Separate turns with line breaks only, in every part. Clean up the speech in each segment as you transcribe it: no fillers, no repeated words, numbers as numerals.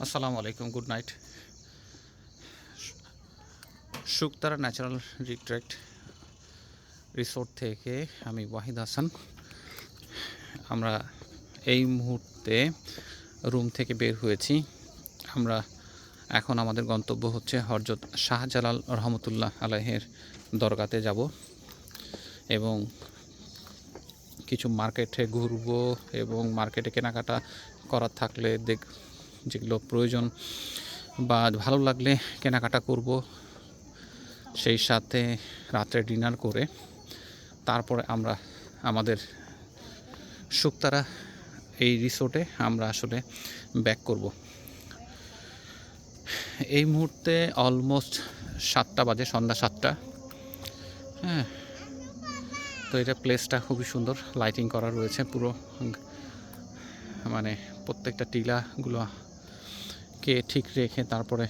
আসসালামু আলাইকুম, good night. Shuktara natural retreat resort থেকে আমি ওয়াহিদ হাসান। আমরা এই মুহূর্তে রুম থেকে বের হয়েছি। আমরা এখন আমাদের গন্তব্য হচ্ছে হযরত শাহজালাল রহমতুল্লাহ আলাইহের দরগাতে যাব এবং কিছু মার্কেটে ঘুরবো এবং মার্কেটে কেনাকাটা করার থাকলে যেগুলো প্রয়োজন বা ভালো লাগলে কেনাকাটা করব। সেই সাথে রাত্রে ডিনার করে তারপরে আমরা আমাদের শুকতারা এই রিসোর্টে আমরা আসলে ব্যাক করব। এই মুহূর্তে অলমোস্ট 7টা বাজে, সন্ধ্যা 7টা। হ্যাঁ, তো এটা প্লেসটা খুবই সুন্দর, লাইটিং করা রয়েছে পুরো, মানে প্রত্যেকটা টিলাগুলোকে ঠিক রেখে তারপরে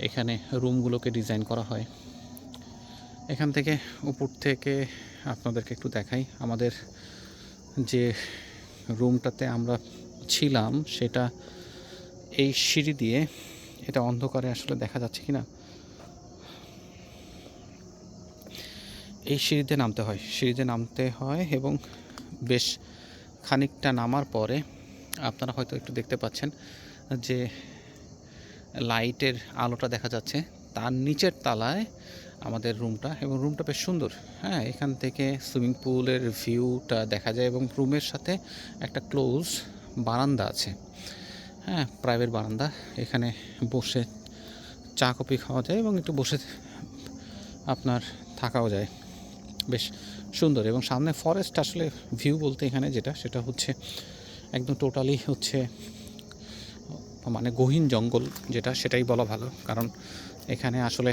এখানে রুমগুলোকে ডিজাইন করা হয়। এখান থেকে উপর থেকে আপনাদেরকে একটু দেখাই আমাদের যে রুমটাতে আমরা ছিলাম সেটা এই সিঁড়ি দিয়ে, এটা অন্ধকারে আসলে দেখা যাচ্ছে কি না, এই সিঁড়িতে নামতে হয় এবং বেশ খানিকটা নামার পরে আপনারা হয়তো একটু দেখতে পাচ্ছেন যে লাইটের আলোটা দেখা যাচ্ছে, তার নিচের তলায় আমাদের রুমটা, এবং রুমটা বেশ সুন্দর। হ্যাঁ, এখান থেকে সুইমিং পুলের ভিউটা দেখা যায় এবং রুমের সাথে একটা ক্লোজ বারান্দা আছে। হ্যাঁ, প্রাইভেট বারান্দা, এখানে বসে চা কফি খাওয়া যায় এবং একটু বসে আপনার থাকাও যায়, বেশ সুন্দর। এবং সামনে ফরেস্ট, আসলে ভিউ বলতে এখানে যেটা, সেটা হচ্ছে একদম টোটালি হচ্ছে মানে গহীন জঙ্গল, যেটা সেটাই বলা ভালো, কারণ এখানে আসলে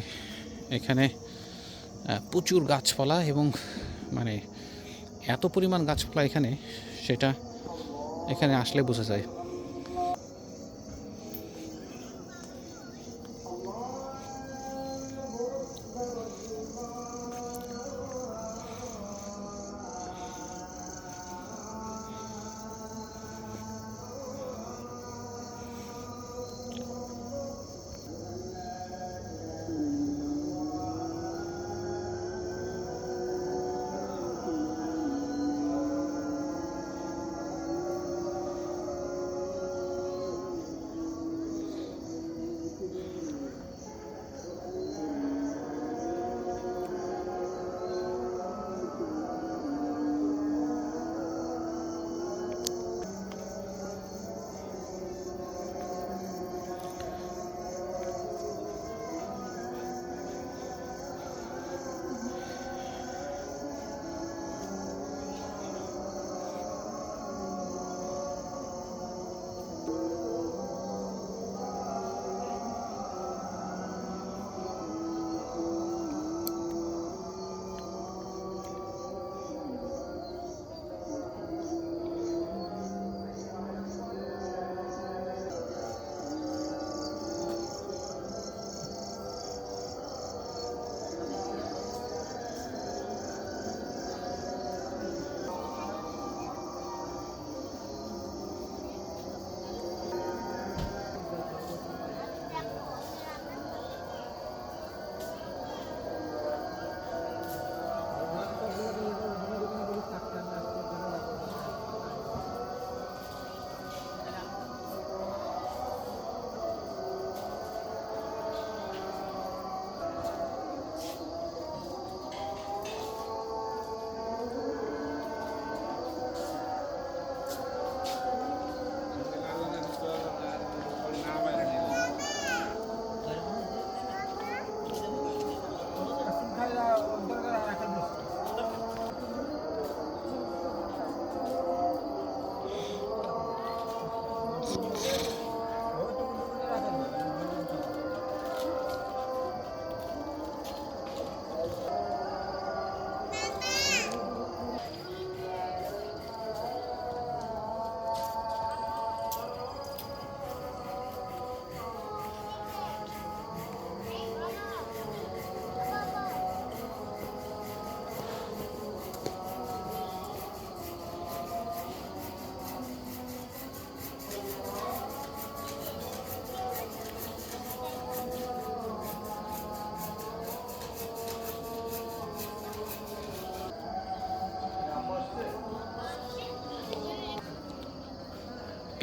প্রচুর গাছপালা এবং মানে এত পরিমাণ গাছপালা এখানে, সেটা এখানে আসলে বোঝা যায়।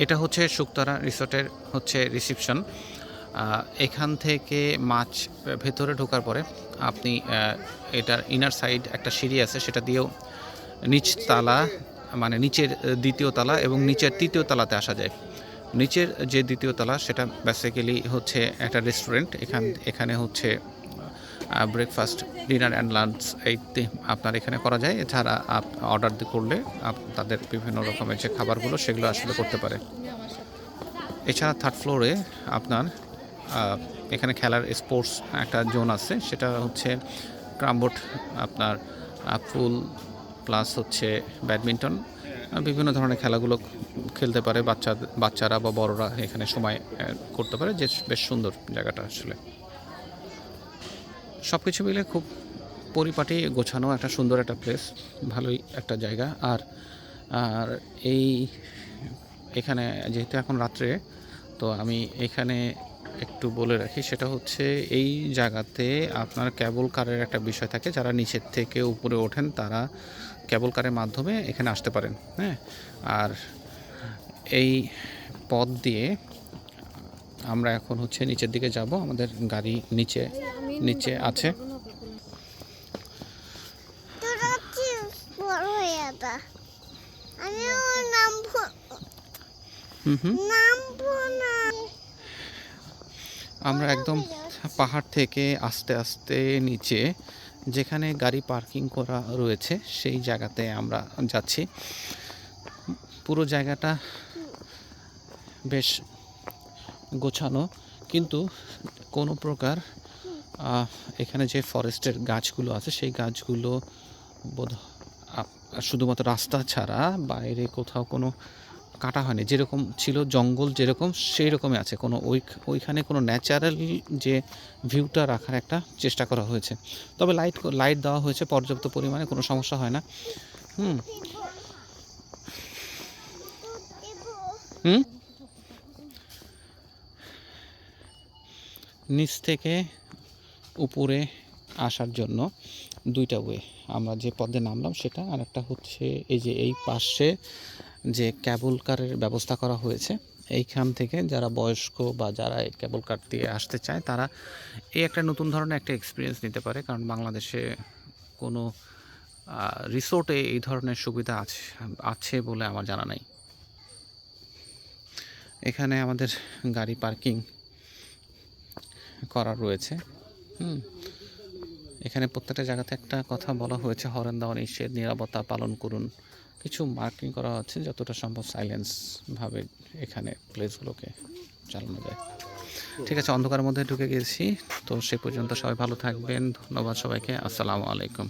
এটা হচ্ছে শুকতারা রিসোর্টের হচ্ছে রিসিপশন। এখান থেকে মাছ ভেতরে ঢোকার পরে আপনি এটার ইনার সাইড একটা সিঁড়ি আছে, সেটা দিয়েও নিচতলা মানে নিচের দ্বিতীয় তলা এবং নিচের তৃতীয় তলাতে আসা যায়। নিচের যে দ্বিতীয় তলা সেটা বেসিক্যালি হচ্ছে একটা রেস্টুরেন্ট। এখানে হচ্ছে ব্রেকফাস্ট, ডিনার অ্যান্ড লাঞ্চ আপনার এখানে করা যায়। এছাড়া অর্ডার করলে তাদের বিভিন্ন রকমের যে খাবারগুলো সেগুলো আসলে করতে পারে। এছাড়া থার্ড ফ্লোরে আপনার এখানে খেলার স্পোর্টস একটা জোন আছে, সেটা হচ্ছে ক্রামবোর্ড, আপনার ফুল প্লাস হচ্ছে ব্যাডমিন্টন, বিভিন্ন ধরনের খেলাগুলো খেলতে পারে বাচ্চারা বা বড়রা এখানে সময় করতে পারে। যে বেশ সুন্দর জায়গাটা আসলে, সব কিছু মিলে খুব পরিপাটি গোছানো একটা সুন্দর একটা প্লেস, ভালোই একটা জায়গা। আর আর এখানে যেহেতু এখন রাত্রে, তো আমি এখানে একটু বলে রাখি, সেটা হচ্ছে এই জায়গাতে আপনার ক্যাবল কারের একটা বিষয় থাকে। যারা নিচের থেকে উপরে ওঠেন তারা ক্যাবল কারের মাধ্যমে এখানে আসতে পারেন। হ্যাঁ, আর এই পথ দিয়ে আমরা এখন হচ্ছে নিচের দিকে যাব। আমাদের গাড়ি নিচে আছে। আমরা একদম পাহাড় থেকে আস্তে আস্তে নিচে যেখানে গাড়ি পার্কিং করা রয়েছে সেই জায়গাতে আমরা যাচ্ছি। পুরো জায়গাটা বেশ গোছানো, কিন্তু কোনো প্রকার এখানে যে ফরেস্টের গাছগুলো আছে সেই গাছগুলো শুধুমাত্র রাস্তা ছাড়া বাইরে কোথাও কোনো কাটা হয়নি। যেরকম ছিল জঙ্গল যেরকম সেই রকমই আছে। কোনো ওইখানে কোনো ন্যাচারাল যে ভিউটা রাখার একটা চেষ্টা করা হয়েছে। তবে লাইট দেওয়া হয়েছে পর্যাপ্ত পরিমাণে, কোনো সমস্যা হয় না। হুম হুম নিচ থেকে উপরে আসার জন্য দুইটা ওয়ে। আমরা যে পথে নামলাম সেটা, আর একটা হচ্ছে এই যে এই পাশে যে ক্যাবল কারের ব্যবস্থা করা হয়েছে, এইখান থেকে যারা বয়স্ক বা যারা এই ক্যাবল কার দিয়ে আসতে চায় তারা এই একটা নতুন ধরনের একটা এক্সপিরিয়েন্স নিতে পারে। কারণ বাংলাদেশে কোনো রিসোর্টে এই ধরনের সুবিধা আছে বলে আমার জানা নাই। এখানে আমাদের গাড়ি পার্কিং করা রয়েছে। এখানে প্রত্যেকটা জায়গাতে একটা কথা বলা হয়েছে, হরেন দেওয়া নিষেধ, নিরাপত্তা পালন করুন। কিছু মার্কিং করা হচ্ছে, যতটা সম্ভব সাইলেন্সভাবে এখানে প্লেসগুলোকে চালানো যায়। ঠিক আছে, অন্ধকারের মধ্যে ঢুকে গেছি। তো সে পর্যন্ত সবাই ভালো থাকবেন। ধন্যবাদ সবাইকে। আসসালামু আলাইকুম।